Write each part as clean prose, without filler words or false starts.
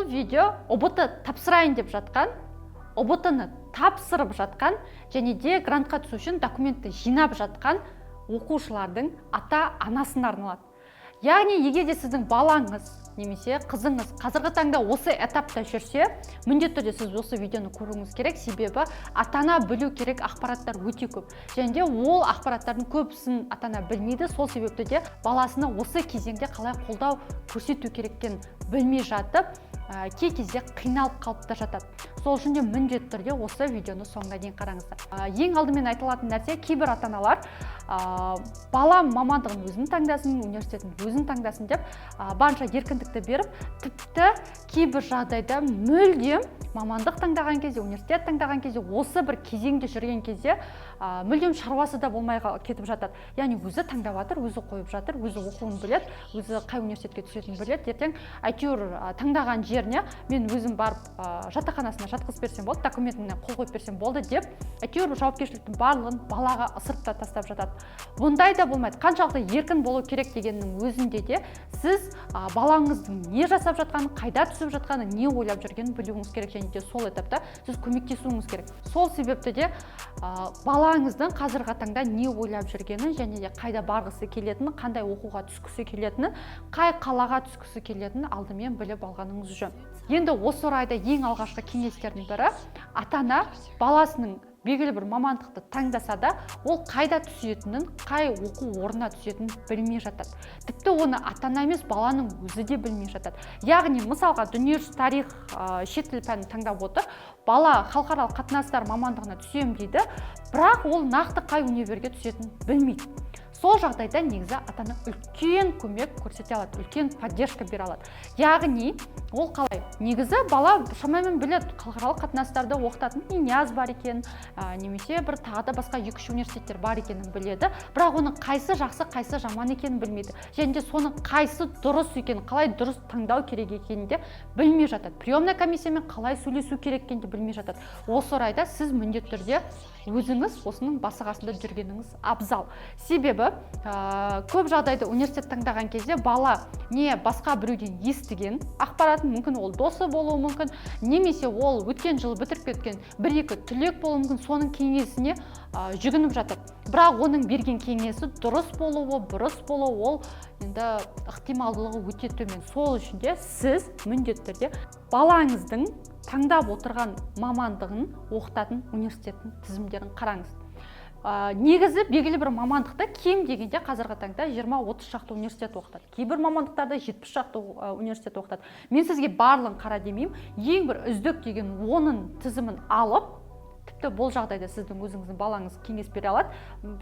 Бұл видео ұбт тапсырайын деп жатқан, ұбт-ны тапсырып жатқан, және де грантқа түсу үшін документті жинап жатқан оқушылардың ата-анасына арналады. Яғни, егер де сіздің балаңыз немесе қызыңыз қазіргі таңда осы этапта жүрсе, міндетті түрде сіз осы видеоны көруіңіз керек, себебі ата-ана білу керек ақпараттар өте көп. Және де ол ақпараттардың көбісін ата-ана білмейді, сол себепті де баласына осы кезеңде қалай қолдау көрсету керектігін білмей жатып, кей кезде қиналып қалып та жатады. Сол үшін де міндетті түрде осы видеоны соңына дейін қараңыздар. Ең алдымен айтылатын нәрсе, кейбір ата-аналар балам мамандығын өзін таңдасын, университетін өзін таңдасын деп барынша еркіндікті беріп, тіпті кейбір жағдайда мүлдем мамандық таңдаған кезде, университет таңдаған кезде, осы бір кезеңде жүрген кезде мүлдем шаруасы да болмай кетіп жатады. Яғни өзі таңдап жатыр, өзі қойып жатыр, өзі оқуын біледі, өзі қай университетке түсетінін біледі. Ертең әйтеуір таңдаған жеріне мен өзім барып жатақханасына жатқызып берсем болды, документіне қол қойып берсем болды деп, әйтеуір жауапкершіліктің барлығын балаға ысырып та тастап жатады. Бұндай да болмайды. Қаншалықты еркін болу керек дегеннің өзінде де сіз балаңыздың не жасап жатқанын, қайда түсіп жатқанын, не ойлап жүргенін білуіңіз керек, және де сол этапта сіз көмектесуіңіз керек. Сол себепті де балаңыздың қазіргі таңда не ойлап жүргенін, және де қайда барғысы келетінін, қандай оқуға түскісі келетінін, қай қалаға түскісі келетінін алдымен біліп алғаныңыз жөн. Енді осы орайда ең алғашқы кеңестердің бірі, ата-ана баласының белгілі бір мамандықты таңдаса да, ол қайда түсетінін, қай оқу орнына түсетінін білмей жатады. Тіпті оны ата-ана емес, баланың өзі де білмей жатады. Яғни, мысалға, дүниежүзі тарих, шет тіл пәнін таңдап отыр, бала халықаралық қатынастар мамандығына түсем дейді, бірақ ол нақты қай универге түсетінін білмейді. Сол жағдайда негізі ата-ана үлкен көмек көрсете алады, үлкен поддержка бере алады. Яғни, ол қалай? Негізі бала шамамен біледі, халықаралық қатынастарда оқытатын ИНЯЗ бар екен, немесе бір тағы да басқа 2-3 университеттер бар екенін біледі, бірақ оның қайсы жақсы, қайсы жаман екенін білмейді. Және де соның қайсы дұрыс екенін, қалай дұрыс таңдау керек екенін де білмей жатады. Приемная комиссиямен қалай сөйлесу керек екенін де білмей жатады. Осы орайда сіз міндетті түрде өзіңіз осының басы-қасында жүргеніңіз абзал. Себебі көп жағдайда университет таңдаған кезде бала не басқа біреуден естіген ақпаратын, мүмкін ол досы болуы мүмкін, немесе ол өткен жылы бітіріп кеткен 1-2 түлек болуы мүмкін, соның кеңесіне жүгініп жатыр. Бірақ оның берген кеңесі дұрыс болуы, бұрыс болуы, ол енді ықтималдылығы өте төмен. Сол үшін де сіз міндетті түрде балаңыздың таңдап отырған мамандығын оқытатын университеттің тізімдерін қараңыз. Негізі белгілі бір мамандықта кем дегенде қазіргі таңда 20-30 шақты университет оқытады. Кейбір мамандықтарда 70 шақты университет оқытады. Мен сізге барлығын қара демеймін, ең бір үздік деген оның тізімін алып, тіпті бұл жағдайда сіздің өзіңіздің балаңыз кеңес бере алады.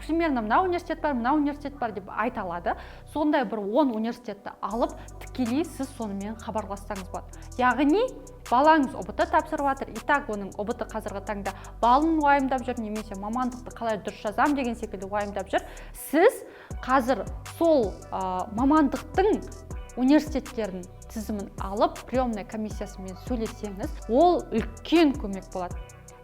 Примерно мына университет бар деп айта алады. Сондай бір 10 университетті алып, тікелей сіз сонымен хабарлассаңыз болады. Яғни, балаңыз ұбт тапсырып жатыр, итак, оның ұбт қазіргі таңда балын уайымдап жүр, немесе мамандықты қалай дұрыс жазам деген секілді уайымдап жүр. Сіз қазір сол мамандықтың университеттердің тізімін алып, приемная комиссиясымен сөйлесеңіз, ол үлкен көмек болады.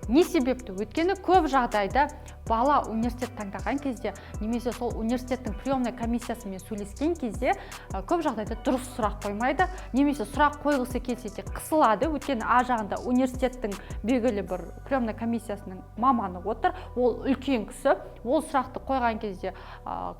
Не себепті? Өйткені көп жағдайда бала университет таңдаған кезде, немесе сол университеттің приемная комиссиясымен сөйлескен кезде көп жағдайда дұрыс сұрақ қоймайды, немесе сұрақ қойғысы келсе де қысылады. Өйткені жағында университеттің белгілі бір приемная комиссиясының маманы отыр, ол үлкен кісі, ол сұрақты қойған кезде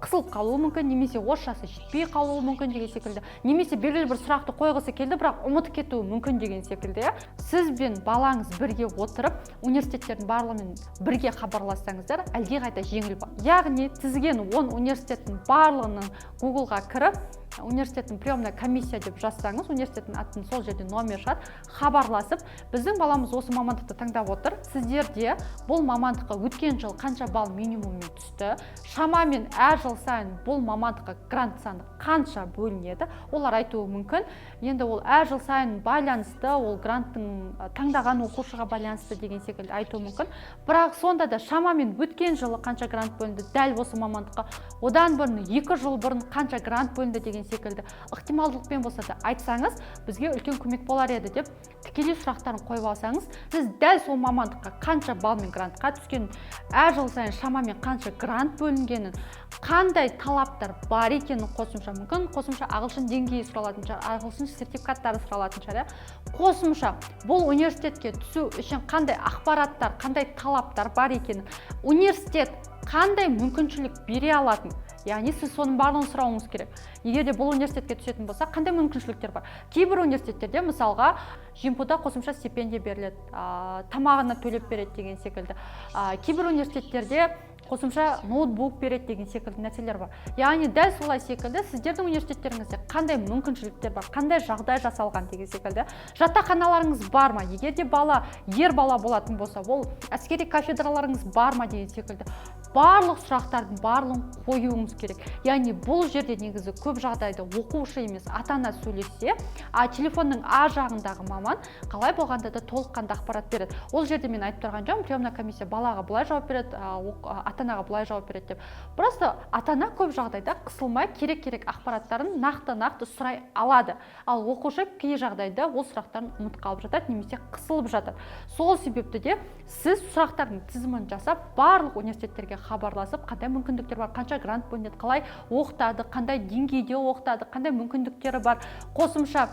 қысылып қалуы мүмкін, немесе орысшасы жетпей қалуы мүмкін деген секілді, немесе белгілі бір сұрақты қойғысы келді, бірақ ұмытып кетуі мүмкін деген секілді. Сіз бен балаңыз бірге отырып, университеттердің барлығымен бірге хабарлассаңыздар, әлдеқайда жеңіл бар. Яғни тізген 10 университеттің барлығының Google-ға кіріп, университеттің приемная комиссия деп жазсаңыз, университеттің атын сол жерде номер шығады, хабарласып, біздің баламыз осы мамандықты таңдап отыр, сіздерде бұл мамандыққа өткен жыл қанша балл минимуммен түсті, шамамен әр жыл сайын бұл мамандыққа грант саны қанша бөлінеді, олар айтуы мүмкін. Енді ол әр жыл сайын байланысты, ол гранттың таңдаған оқушыға байланысты деген секілді айтуы мүмкін. Бірақ сонда да шамамен өткен жылы қанша грант бөлінді дәл осы мамандыққа, одан бұрын 2 жыл бұрын қанша грант бөлінді деген секілді ықтималдылықпен болса да айтсаңыз, бізге үлкен көмек болар еді деп тікелей сұрақтарын қойып алсаңыз, сіз дәл сол мамандыққа қанша балмен грантқа түскен, әр жыл сайын шамамен қанша грант бөлінгенін, қандай талаптар бар екенін қосымша, мүмкін қосымша ағылшын деңгейі сұралатын шығар, ағылшын сертификаттары сұралатын шығар, қосымша бұл университетке түсу үшін қандай ақпараттар, қандай талаптар бар екенін, университет қандай мүмкіншілік бере алатын, яғни сіз соның барлығын сұрауыңыз керек. Егер де бұл университетке түсетін болса, қандай мүмкіншіліктер бар? Кейбір университеттерде мысалға жемпуда қосымша стипендия беріледі, тамағына төлеп береді деген секілді. Кейбір университеттерде қосымша ноутбук береді деген секілді нәрселер бар. Яғни дәл солай секілді сіздердің университеттеріңізде қандай мүмкіншіліктер бар, қандай жағдай жасалған деген секілді. Жатақханаларыңыз бар ма? Егер де бала ер бала болатын болса, ол әскери кафедраларыңыз бар ма деген секілді. Барлық сұрақтардың барлығын қоюыңыз керек. Яғни бұл жерде негізі көп жағдайда оқушы емес, ата-ана сөйлессе, телефонның ар жағындағы маман қалай болғанда да толыққанды ақпарат береді. Ол жерде мен айтып тұрған жоқпын, приемная комиссия балаға былай жауап береді, ата-анаға былай жауап береді деп. Просто ата-ана көп жағдайда қысылмай керек ақпараттарын нақты сұрай алады. Ал оқушы кей жағдайда ол сұрақтарын ұмытып қалып жатады, немесе қысылып жатады. Сол себепті де сіз сұрақтардың тізімін жасап, барлық университеттерге хабарласып, қандай мүмкіндіктер бар, қанша грант бөлінеді, қалай оқытады, қандай деңгейде оқытады, қандай мүмкіндіктері бар, қосымша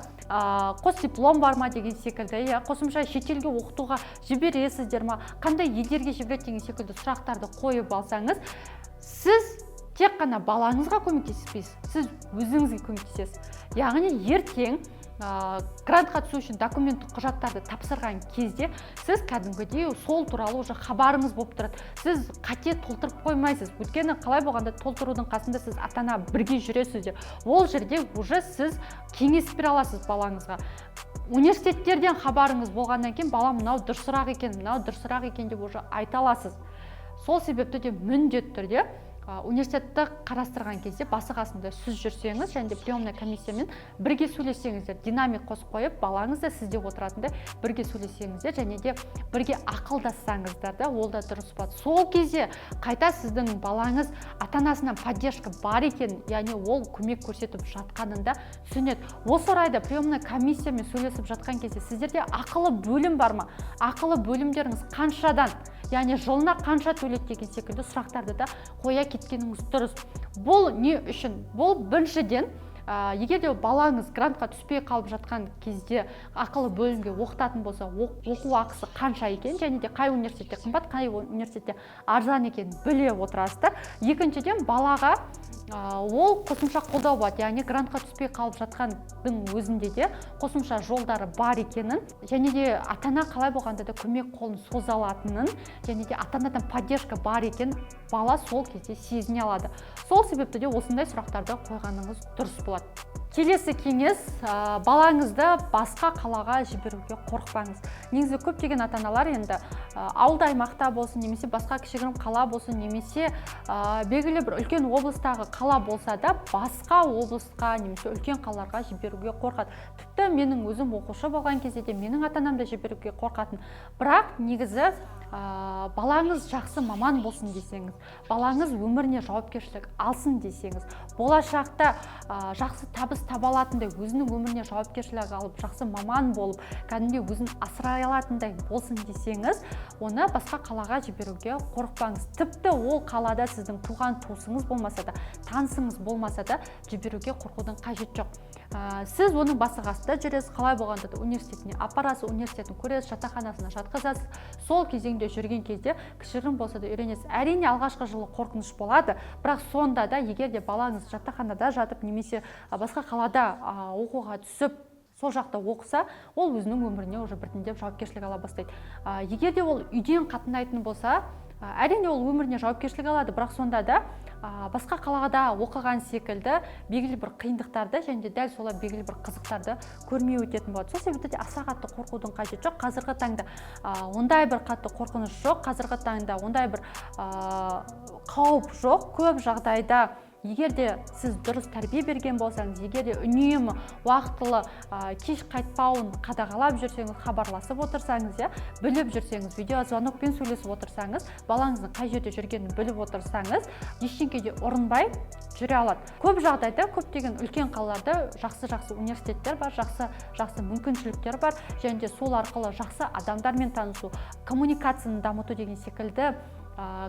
қос диплом бар ма деген секілді, қосымша шетелге оқытуға жібересіздер ма, қандай елдерге жібереді деген секілді сұрақтарды қойып алсаңыз, сіз тек қана балаңызға көмектеспейсіз, сіз өзіңізге көмектесесіз. Яғни ертең грантқа түсу үшін документ құжаттарды тапсырған кезде сіз кәдімгідей сол туралы уже хабарыңыз болып тұрады. Сіз қате толтырып қоймайсыз. Өйткені қалай болғанда толтырудың қасында сіз ата-ана бірге жүресіздер. Ол жерде уже сіз кеңес бере аласыз балаңызға. Университеттерден хабарыңыз болғаннан кейін бала мынау дұрысырақ екен деп уже айта аласыз. Сол себепті де міндетті түрде университетті қарастырған кезде басы қасында сіз жүрсеңіз, және де приемная комиссиямен бірге сөйлессеңіздер, динамик қосып қойып, балаңыз да сізде отыратындай бірге сөйлессеңіздер, және де бірге ақылдассаңыздар да, ол да дұрыс болады. Сол кезде қайта сіздің балаңыз ата-анасынан поддержка бар екен, яғни ол көмек көрсетіп жатқанында түсінеді. Осы орайда приемная комиссиямен сөйлесіп жатқан кезде сіздерде ақылы бөлім бар ма? Ақылы бөлімдеріңіз қаншадан? Яғни жылына қанша төлейді деген секілді сұрақтарды да қоя кеткеніңіз дұрыс. Бұл не үшін? Бұл біріншіден, егер де балаңыз грантқа түспей қалып жатқан кезде ақылы бөлімге оқытатын болса, оқу ақысы қанша екен, және де қай университетте қымбат, қай университетте арзан екенін біле отырасыздар. Екіншіден, балаға ол қосымша қолдау болады, яғни грантқа түспей қалып жатқандың өзінде де қосымша жолдары бар екенін, және де ата-ана қалай болғанда да көмек қолын соза алатынын, және де ата-анадан поддержка бар екен бала сол кезде сезіне алады. Сол себепті де осындай сұрақтарды қойғаныңыз дұрыс болады. Келесі кеңес, балаңызды басқа қалаға жіберуге қорықпаңыз. Негізі көптеген ата-аналар енді ауылды аймақта болсын, немесе басқа кішігірім қала болсын, немесе белгілі бір үлкен облыстағы қала болса да, басқа облысқа немесе үлкен қалаларға жіберуге қорқады. Тіпті менің өзім оқушы болған кезде де менің ата-анам да жіберуге қорқатын. Бірақ негізі балаңыз жақсы маман болсын десеңіз, балаңыз өміріне жауапкершілік алсын десеңіз, болашақта жақсы табыс таба алатындай, өзінің өміріне жауапкершілік алып, жақсы маман болып, кәдімгі өзін асырай алатындай болсын десеңіз, оны басқа қалаға жіберуге қорықпаңыз. Тіпті ол қалада сіздің туған туысыңыз болмаса да, танысыңыз болмаса да, жіберуге қорқудың қажет жоқ. Сіз оның басы қасында жүресіз, қалай болғанда да университетіне апарасыз, университетін көресіз, жатақханасына жатқызасыз. Сол кезеңде жүрген кезде кішігірім болса да үйренесіз. Әрине алғашқы жылы қорқыныш болады, бірақ сонда да егер де балаңыз жатақханада жатып, немесе басқа қалада оқуға түсіп, сол жақта оқыса, ол өзінің өміріне уже біртіндеп жауапкершілік ала бастайды. Егер де ол үйден қатынайтын болса, әрине ол өміріне жауапкершілік алады, бірақ сонда да басқа қалада оқыған секілді белгілі бір қиындықтарды, және дәл солай белгілі бір қызықтарды көрмей өтетін болады. Сол себепті де аса қатты қорқудың қажеті жоқ. Қазіргі таңда ондай бір қатты қорқыныш жоқ, қазіргі таңда ондай бір қауіп жоқ. Көп жағдайда егер де сіз дұрыс тәрбие берген болсаңыз, егер де үнемі уақытылы кеш қайтпауын қадағалап жүрсеңіз, хабарласып отырсаңыз, біліп жүрсеңіз, видеозвонокпен сөйлесіп отырсаңыз, балаңыздың қай жерде жүргенін біліп отырсаңыз, ештеңеге ұрынбай жүре алады. Көп жағдайда, көптеген үлкен қалаларда жақсы университеттер бар, жақсы мүмкіншіліктер бар, және де сол арқылы жақсы адамдармен танысу, коммуникацияны дамыту деген секілді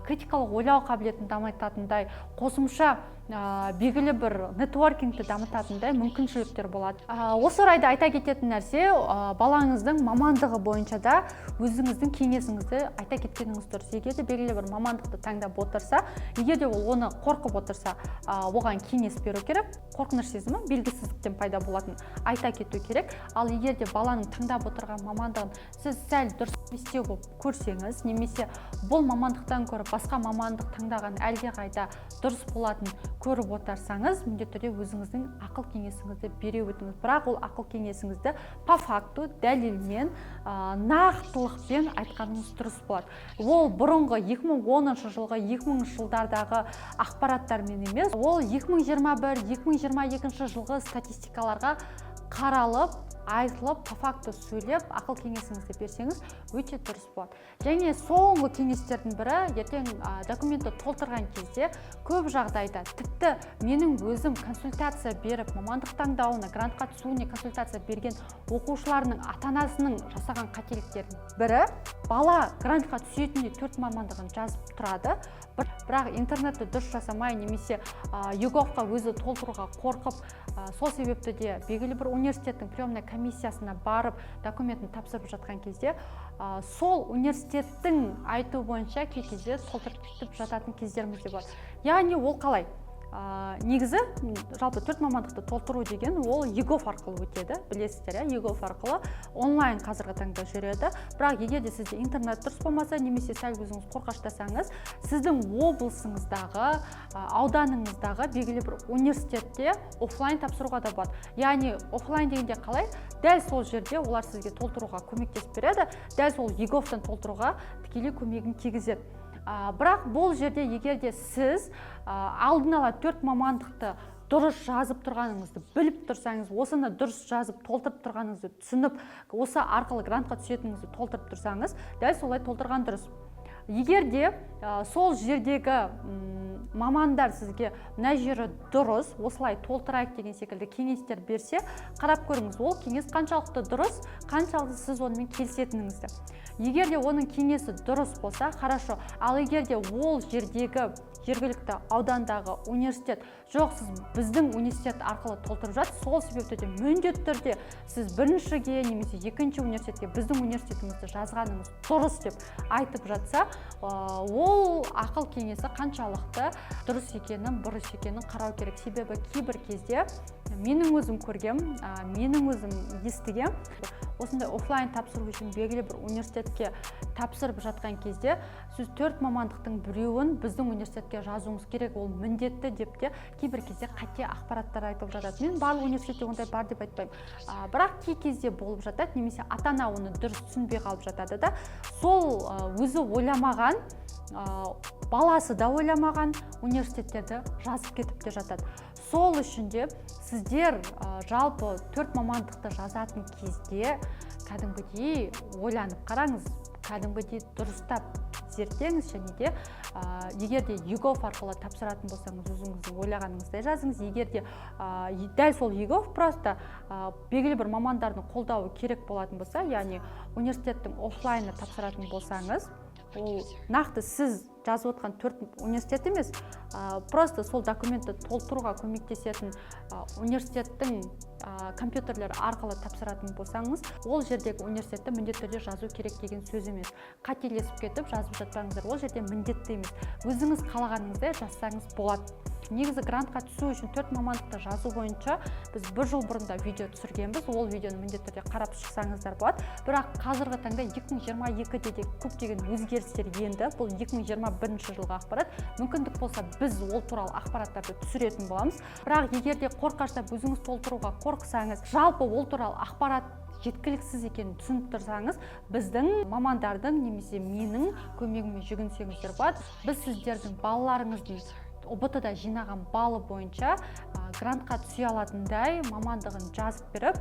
критикалық ойлау қабілетін дамытатындай, қосымша белгілі бір нетворкингті дамытатындай мүмкіншіліктер болады. Осы орайда айта кететін нәрсе, балаңыздың мамандығы бойынша да өзіңіздің кеңесіңізді айта кеткеніңіз дұрыс. Егер де белгілі бір мамандықты таңдап отырса, егер де ол оны қорқып отырса, оған кеңес беру керек. Қорқыныш сезімі белгісіздіктен пайда болатын айта кету керек. Ал егер де баланың таңдап отырған мамандығын сіз сәл дұрыс істеу болып көрсеңіз, немесе бұл мамандықтан көріп басқа мамандық таңдаған әлдеқайда дұрыс болатын көріп отырсаңыз, міндетті түрде өзіңіздің ақыл кеңесіңізді бере өтіңіз. Бірақ ол ақыл кеңесіңізді по факту, дәлелмен, нақтылықпен айтқаныңыз дұрыс болады. Ол бұрынғы 2010 жылғы, 2000 жылдардағы ақпараттармен емес, ол 2021-2022 жылғы статистикаларға қаралып, айтылып, по факту сөйлеп, ақыл кеңесіңізді берсеңіз, өте дұрыс болады. Және соңғы кеңестердің бірі, ертең документті толтырған кезде көп жағдайда, тіпті менің өзім консультация беріп, мамандық таңдауына, грантқа түсуіне консультация берген оқушыларының ата-анасының жасаған қателіктердің бірі, бала грантқа түсетіндей 4 мамандығын жазып тұрады, бірақ интернетті дұрыс жасамай, немесе ЕГОВқа өзі толтыруға қорқып, сол себепті де белгілі бір университеттің приемная комиссиясына барып документін тапсырып жатқан кезде, сол университеттің айту бойынша кей кезде толтырып жататын кездеріміз де бар. Яғни ол қалай? Негізі, жалпы 4 мамандықты толтыру деген ол ЕГОВ арқылы өтеді, білесіздер, ЕГОВ арқылы онлайн қазіргі таңда жүреді. Бірақ егер де сізде интернет дұрыс болмаса, немесе сәл өзіңіз қорқаштасаңыз, сіздің облысыңыздағы, ауданыңыздағы белгілі бір университетте офлайн тапсыруға да болады. Яғни офлайн дегенде қалай? Дәл сол жерде олар сізге толтыруға көмектесіп береді, дәл сол ЕГОВтан толтыруға тікелей көмегін тигізеді. Бірақ бұл жерде егер де сіз алдын ала 4 мамандықты дұрыс жазып тұрғаныңызды біліп тұрсаңыз, осыны дұрыс жазып толтырып тұрғаныңызды түсініп, осы арқылы грантқа түсетініңізді толтырып тұрсаңыз, дәл солай толтырған дұрыс. Егер де сол жердегі мамандар сізге мына жері дұрыс, осылай толтырайық деген секілді кеңестер берсе, қарап көріңіз, ол кеңес қаншалықты дұрыс, қаншалықты сіз онымен келісетініңізді. Егер де оның кеңесі дұрыс болса, хорошо. Ал егер де ол жердегі жергілікті аудандағы университет жоқ, сіз біздің университет арқылы толтырып жатсыз, сол себепті де міндетті түрде сіз біріншіге немесе екінші университетке біздің университетімізді жазғаныңыз дұрыс деп айтып жатса, ол ақыл кеңесі қаншалықты дұрыс екенін, бұрыс екенін қарау керек. Себебі кейбір кезде менің өзім көргем, менің өзім естігем, осындай офлайн тапсыру үшін белгілі бір университетке тапсырып жатқан кезде сіз 4 мамандықтың біреуін біздің университетке жазуыңыз керек, ол міндетті деп те кейбір кезде қате ақпараттар айтып жатады. Мен барлық университетте ондай бар деп айтпаймын. Бірақ кей кезде болып жатады, немесе ата-ана оны дұрыс түсінбей қалып жатады да, сол өзі ойламаған, баласы да ойламаған университеттерді жазып кетіп те жатады. Сол үшін де сіздер жалпы 4 мамандықты жазатын кезде кәдімгідей ойланып қараңыз, кәдімгідей дұрыстап зерттеңіз, және де егер де ЕГОВ арқылы тапсыратын болсаңыз, өзіңіздің ойлағаныңыздай жазыңыз. Егер де дәл сол ЕГОВ просто белгілі бір мамандардың қолдауы керек болатын болса, яғни университеттің офлайны тапсыратын болсаңыз, ол нақты сіз жазып отқан 4 университет емес, просто сол документті толтыруға көмектесетін университеттің компьютерлер арқылы тапсыратын болсаңыз, ол жердегі университетті міндетті түрде жазу керек деген сөз емес. Қателесіп кетіп жазып жатпаңыздар, ол жерде міндетті емес. Өзіңіз қалағаныңыздай жазсаңыз болады. Негізі грантқа түсу үшін 4 мамандықты жазу бойынша біз 1 жыл бұрында видео түсіргенбіз, ол видеоны міндетті түрде қарап шықсаңыздар болады. Бірақ қазіргі таңда 2022-де де көптеген өзгерістер енді, бұл 2021 жылғы ақпарат. Мүмкіндік болса біз ол туралы ақпараттарды түсіретін боламыз. Бірақ егер де қорқаштап өзіңіз толтыруға қорықсаңыз, жалпы ол туралы ақпарат жеткіліксіз екенін түсініп тұрсаңыз, біздің мамандардың немесе менің көмегіме жүгінсеңіздер болады. Біз сіздердің балаларыңыздың ұбт-да жинаған балы бойынша грантқа түсе алатындай мамандығын жазып беріп,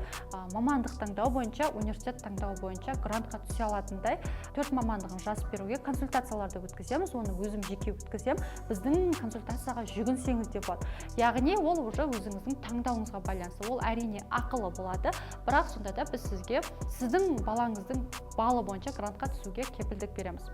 мамандық таңдау бойынша, университет таңдау бойынша грантқа түсе алатындай 4 мамандығын жазып беруге консультацияларды өткіземіз. Оны өзім жеке өткізем. Біздің консультацияға жүгінсеңіз де болады. Яғни ол уже өзіңіздің таңдауыңызға байланысты. Ол әрине ақылы болады, бірақ сонда да біз сізге сіздің балаңыздың балы бойынша грантқа түсуге кепілдік береміз.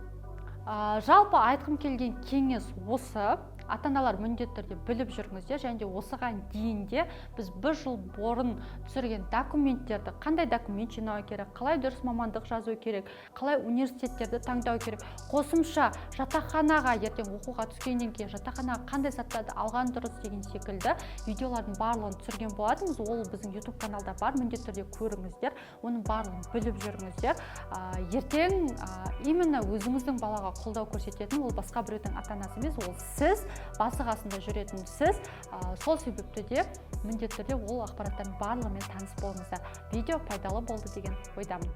Жалпы айтқым келген кеңес осы. Ата-аналар міндетті түрде біліп жүріңіздер, және де осыған дейін де біз 1 жыл бұрын түсірген документтерді, қандай документ жинау керек, қалай дұрыс мамандық жазу керек, қалай университеттерді таңдау керек, қосымша жатақханаға ертең оқуға түскеннен кейін жатақханаға қандай заттарды алған дұрыс деген секілді видеолардың барлығын түсірген болатынбыз. Ол біздің YouTube каналда бар, міндетті түрде көріңіздер, оның барлығын біліп жүріңіздер. Ертең именно өзіңіздің балаға қолдау көрсететін ол басқа біреудің ата-анасы емес, ол сіз, басы қасында жүретін сіз. Сол себепті де міндетті түрде ол ақпараттардың барлығымен таныс болыңыздар. Видео пайдалы болды деген ойдамын.